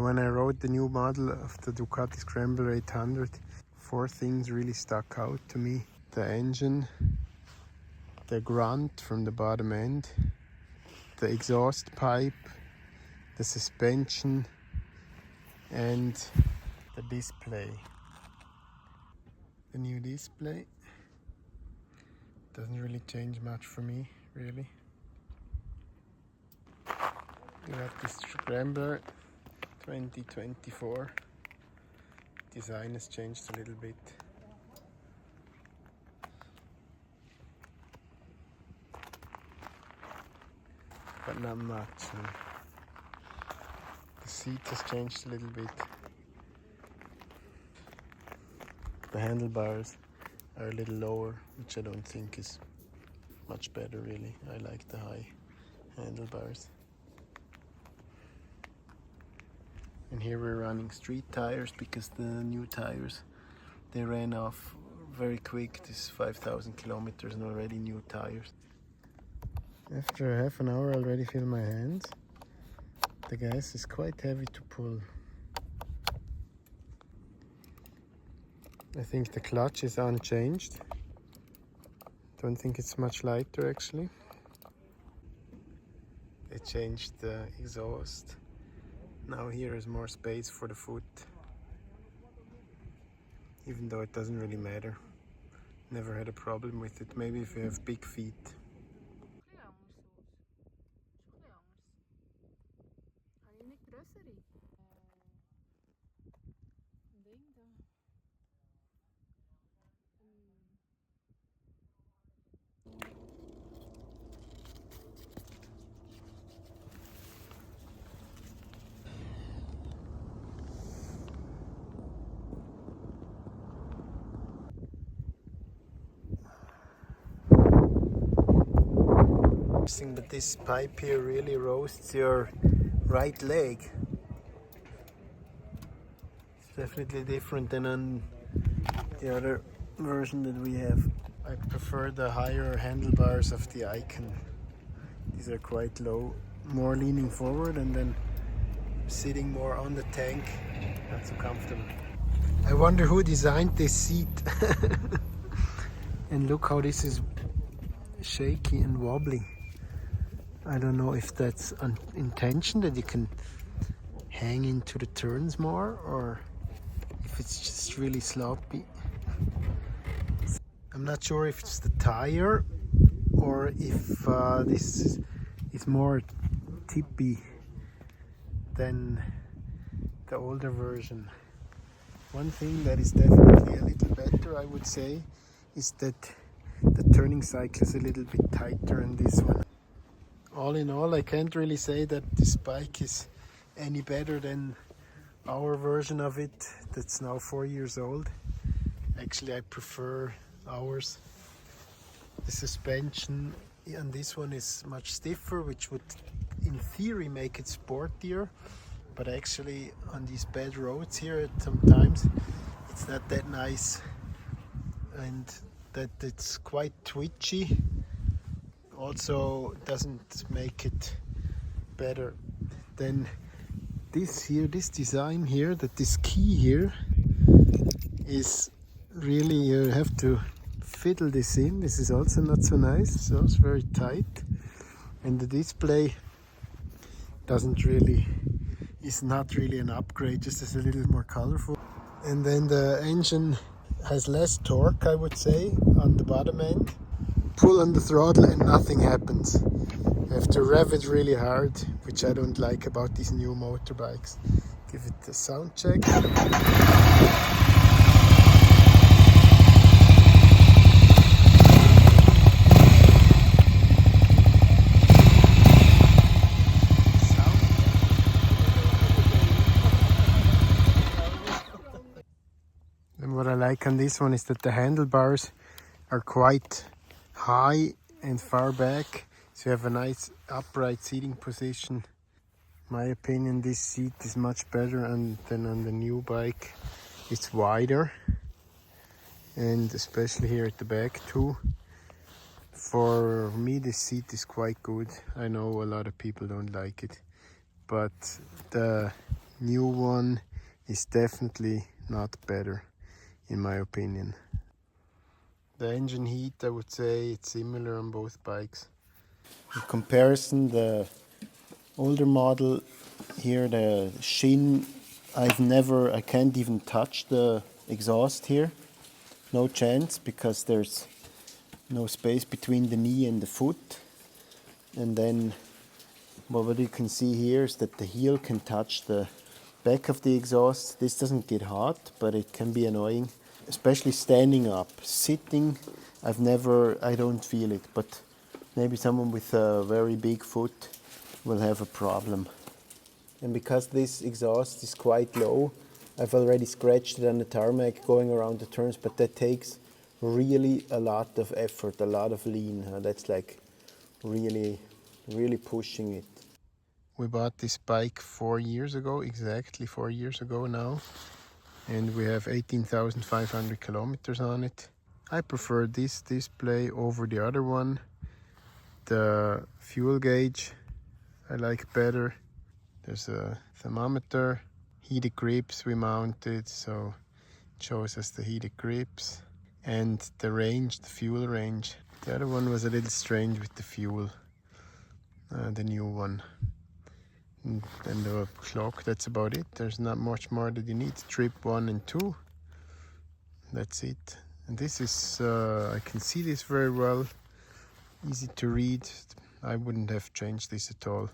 when I rode the new model of the Ducati Scrambler 800, 4 things really stuck out to me. The engine, the grunt from the bottom end, the exhaust pipe, the suspension, and the display. The new display doesn't really change much for me, really. You have this Scrambler 2024. Design has changed a little bit. But not much. The seat has changed a little bit. The handlebars are a little lower, which I don't think is much better really. I like the high handlebars. And here we're running street tires because the new tires, they ran off very quick. This is 5,000 kilometers and already new tires. After half an hour I already feel my hands. The gas is quite heavy to pull. I think the clutch is unchanged. Don't think it's much lighter actually. They changed the exhaust. Now here is more space for the foot. Even though it doesn't really matter. Never had a problem with it. Maybe if you have big feet. But this pipe here really roasts your right leg. It's definitely different than on the other version that we have. I prefer the higher handlebars of the Icon. These are quite low, more leaning forward and then sitting more on the tank. Not so comfortable. I wonder who designed this seat. And look how this is shaky and wobbly. I don't know if that's an intention that you can hang into the turns more or if it's just really sloppy. I'm not sure if it's the tire or if this is more tippy than the older version. One thing that is definitely a little better, I would say, is that the turning cycle is a little bit tighter in this one. All in all, I can't really say that this bike is any better than our version of it that's now 4 years old. Actually, I prefer ours. The suspension on this one is much stiffer, which would in theory make it sportier, but actually on these bad roads here sometimes it's not that nice, and that it's quite twitchy also doesn't make it better. Then this here, this design here, that this key here is really, you have to fiddle this in. This is also not so nice, so it's very tight. And the display is not really an upgrade, just is a little more colorful. And then the engine has less torque, I would say, on the bottom end. Pull on the throttle and nothing happens. You have to rev it really hard, which I don't like about these new motorbikes. Give it a sound check. And what I like on this one is that the handlebars are quite high and far back, so you have a nice upright seating position. In my opinion, this seat is much better than on the new bike. It's wider, and especially here at the back too. For me, this seat is quite good. I know a lot of people don't like it, but the new one is definitely not better in my opinion. The engine heat, I would say it's similar on both bikes. In comparison, the older model here, the shin, I can't even touch the exhaust here. No chance, because there's no space between the knee and the foot. And then what you can see here is that the heel can touch the back of the exhaust. This doesn't get hot, but it can be annoying, especially standing up. Sitting, I don't feel it, but maybe someone with a very big foot will have a problem. And because this exhaust is quite low, I've already scratched it on the tarmac going around the turns, but that takes really a lot of effort, a lot of lean. That's like really pushing it. We bought this bike 4 years ago, exactly 4 years ago now, and we have 18,500 kilometers on it. I prefer this display over the other one. The fuel gauge I like better. There's a thermometer, heated grips we mounted, so it shows us the heated grips, and the range, the fuel range. The other one was a little strange with the fuel, the new one. And the clock, that's about it. There's not much more that you need. Trip 1 and 2, that's it. And this is, I can see this very well, easy to read. I wouldn't have changed this at all.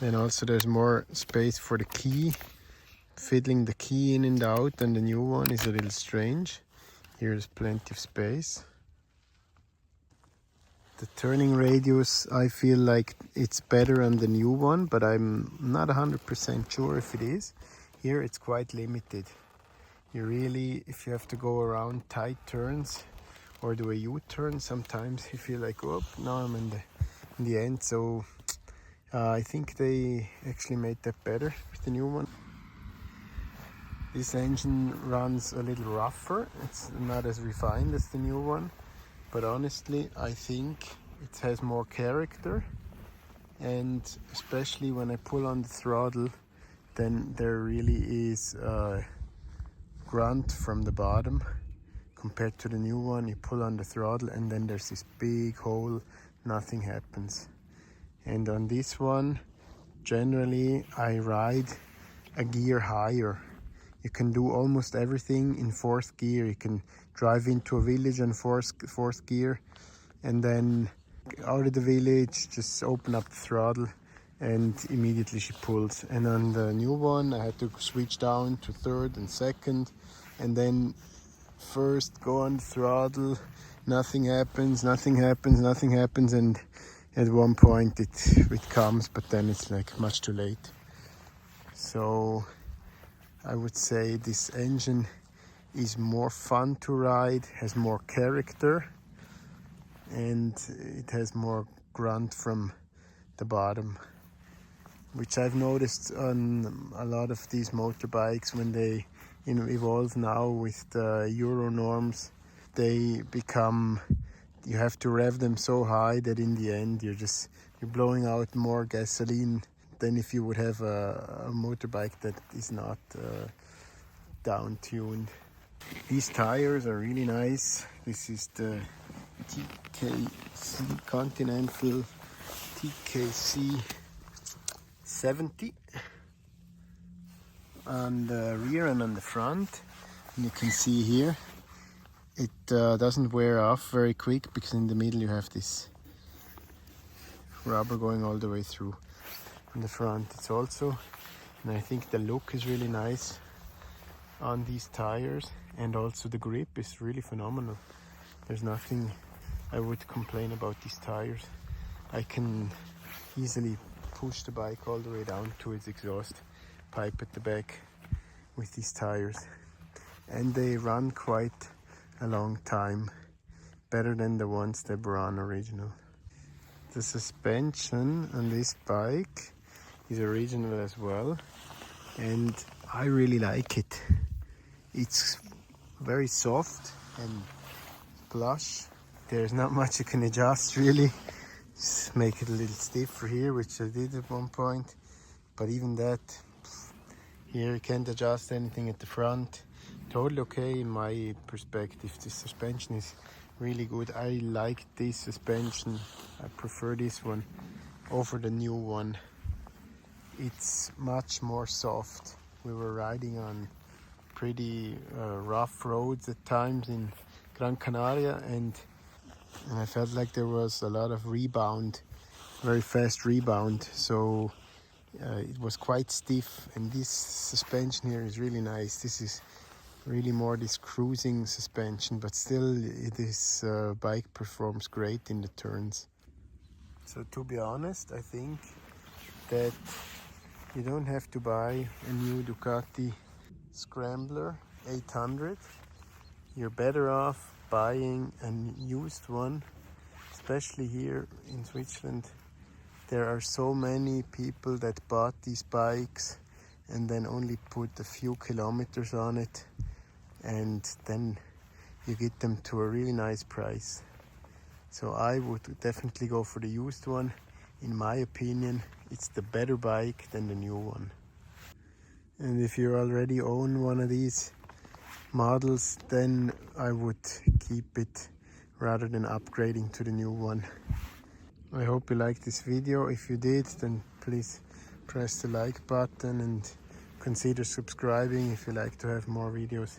Then also there's more space for the key. Fiddling the key in and out, and the new one is a little strange. Here's plenty of space. The turning radius, I feel like it's better on the new one, but I'm not 100% sure if it is. Here it's quite limited. You really, if you have to go around tight turns or do a U-turn, sometimes you feel like, oh, now I'm in the end. So I think they actually made that better with the new one. This engine runs a little rougher. It's not as refined as the new one, but honestly I think it has more character, and especially when I pull on the throttle, then there really is a grunt from the bottom. Compared to the new one, you pull on the throttle and then there's this big hole, nothing happens. And on this one, generally I ride a gear higher. You can do almost everything in 4th gear. You can drive into a village on 4th gear, and then out of the village, just open up the throttle and immediately she pulls. And on the new one, I had to switch down to 3rd and 2nd, and then first go on the throttle, nothing happens, and at one point it comes, but then it's like much too late. So I would say this engine is more fun to ride, has more character, and it has more grunt from the bottom, which I've noticed on a lot of these motorbikes when they evolve now with the Euro norms. They become, you have to rev them so high that in the end you're blowing out more gasoline than if you would have a motorbike that is not down-tuned. These tires are really nice. This is the TKC Continental TKC 70 on the rear and on the front. And you can see here it doesn't wear off very quick, because in the middle you have this rubber going all the way through. On the front it's also, and I think the look is really nice on these tires, and also the grip is really phenomenal. There's nothing I would complain about these tires. I can easily push the bike all the way down to its exhaust pipe at the back with these tires, and they run quite a long time, better than the ones that were on original. The suspension on this bike is original as well, and I really like it. It's very soft and plush. There's not much you can adjust really. Just make it a little stiffer here, which I did at one point, but even that, Here you can't adjust anything at the front. Totally okay in my perspective. This suspension is really good. I like this suspension. I prefer this one over the new one. It's much more soft. We were riding on pretty rough roads at times in Gran Canaria, and I felt like there was a lot of rebound, very fast rebound. So it was quite stiff, and this suspension here is really nice. This is really more this cruising suspension, but still this bike performs great in the turns. So to be honest, I think that you don't have to buy a new Ducati Scrambler 800. You're better off buying a used one, especially here in Switzerland. There are so many people that bought these bikes and then only put a few kilometers on it, and then you get them to a really nice price. So I would definitely go for the used one. In my opinion, it's the better bike than the new one. And if you already own one of these models, then I would keep it rather than upgrading to the new one. I hope you liked this video. If you did, then please press the like button and consider subscribing if you like to have more videos.